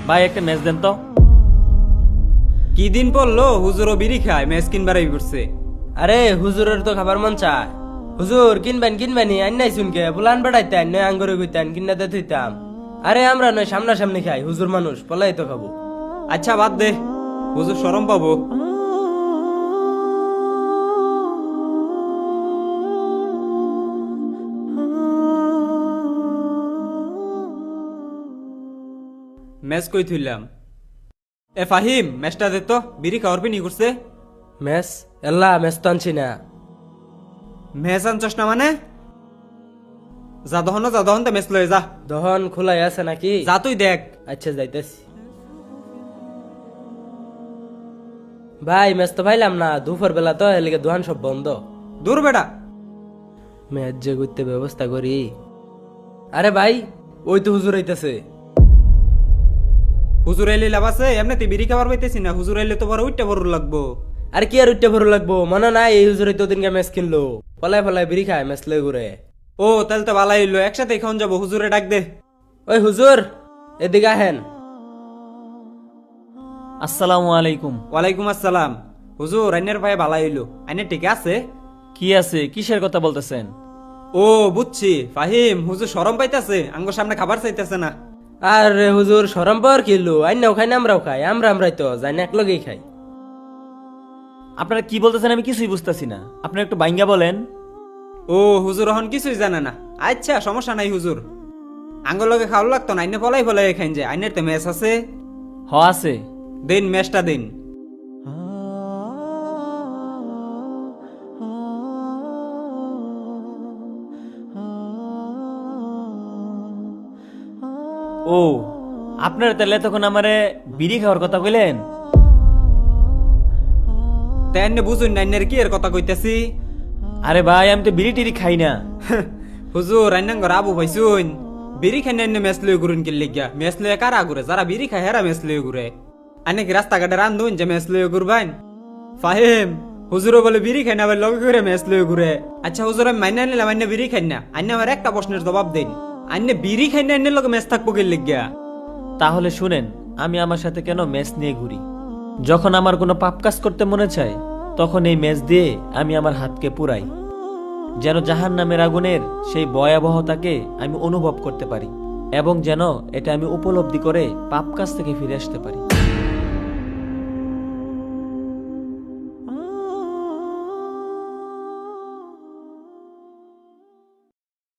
ভাই একটা ম্যাচ দেন তো। কি দিন পড়লো হুজুরও বিড়ি খায় ম্যাচ কিনবার করছে। আরে হুজুরের তো খাবার মন চায়। হুজুর কিনবেনি আন্নাই শুনকে বুলান বেড়াইতে নয় আঙ্গুরে গুইতেন কিনাতে থইতাম। আরে আমরা নয় সামনাসামনি খাই, হুজুর মানুষ পলাই তো খাবো। আচ্ছা বাদ দে, হুজুর শরম পাবো। ম্যাচ কই থইলাম। এ ফাহিম ম্যাচটা দে তো, বিড়ি খাওয়ার পিনি করছে। মেস এল্লা মেস তো আনছি না। ম্যাচ আনছস না মানে? যা দহন তো ম্যাচ লয়ে যা। দহন খোলাই আছে নাকি? যা তুই দেখ। আচ্ছা যাইতেছি। ভাই মেস তো পাইলাম না, দুপুর বেলা তো এলিগে দোকান সব বন্ধ। দূর বেটা। ম্যাচ যে করতে ব্যবস্থা করি। আরে ভাই ওই তো হুজুর হইতেছে। হুজুর এলে লাভ আছে? এমনিতে বিড়ি খাবার পাইতেছি না, হুজুর এলে তো বড় উইটা বড় লাগবো। আর কি আর উঠতে ভরো লাগবো, মনে নাই এই হুজুর তো দিনকে ম্যাচ কিনলো, ফলাই বিড়ি খায় ম্যাচ লই ঘুরে। ও তাহলে তো ভালাই হইলো, একসাথে খাওয়ান যাবো। হুজুরে ডাক দে। ওই হুজুর এদিকে আহেন। আসসালামু আলাইকুম। ওয়ালাইকুম আসসালাম। হুজুর আইনের ভাই ভালাই হইলো, আইনের ঠিক আছে? কি আছে, কিসের কথা বলতেছেন? ও বুঝছি ফাহিম, হুজুর শরম পাইতাছে, আঙ্গো সামনে খাবার চাইতেছে না। আর রে হুজুর সরম পাওয়ার কিলো, আইনাও খাই না আমরাও খাই, আমরাই তো যাই না একলগেই খাই। আপনারা কি বলতেছেন আমি কিছুই বুঝতেছি না, আপনারা একটু বাইঙ্গা বলেন। ও হুজুর এখন কিছুই জানে না। আচ্ছা সমস্যা নাই হুজুর, আঙ্গো লগে খাওয়া লাগতো না, আইনে ফলাই খাইন যায়। আইনের তো ম্যাচ আছে। হ আছে। দিন ম্যাচটা দিন। ও আপনারা তাহলে তখন আমারে বিড়ি খাওয়ার কথা কইলেন? তাই আইনে বুঝুন না আইনের কি এর কথা কইতেছি। আরে ভাই আমি তো বিড়ি টিড়ি খাই না। হুজুর আইনাঙ্গর আবু ভাইসুন, বিড়ি খাই না ম্যাচ লয়ে ঘুরুন কি লিগা? ম্যাচ লয়ে কারা ঘুরে? যারা বিড়ি খায় হেরা ম্যাচ লয়ে ঘুরে। আইনে কি রাস্তাঘাটে রান্ধুন যে ম্যাচ লয়ে ঘুরবাইন? ফাহিম হুজুরও বলে বিড়ি খাই না, আবার লগে ঘুরে ম্যাচ লয়ে ঘুরে। আচ্ছা হুজুর আমি মাইনা নিলাম আইনে বিড়ি খাই না, আইনে আমার একটা প্রশ্নের জবাব দেন। আইনে বিড়ি খাই না আইনের লগে ম্যাচ থাকবো কি লিগা? তাহলে শুনেন, আমি আমার সাথে কেন ম্যাচ নিয়ে ঘুরি? যখন আমার কোনো পাপ কাজ করতে মনে চায় তখন এই ম্যাচ দিয়ে আমি আমার হাতকে পুরাই, যেন জাহান্নামের আগুনের সেই ভয়াবহতাকে আমি অনুভব করতে পারি এবং যেন এটা আমি উপলব্ধি করে পাপ কাজ থেকে ফিরে আসতে পারি।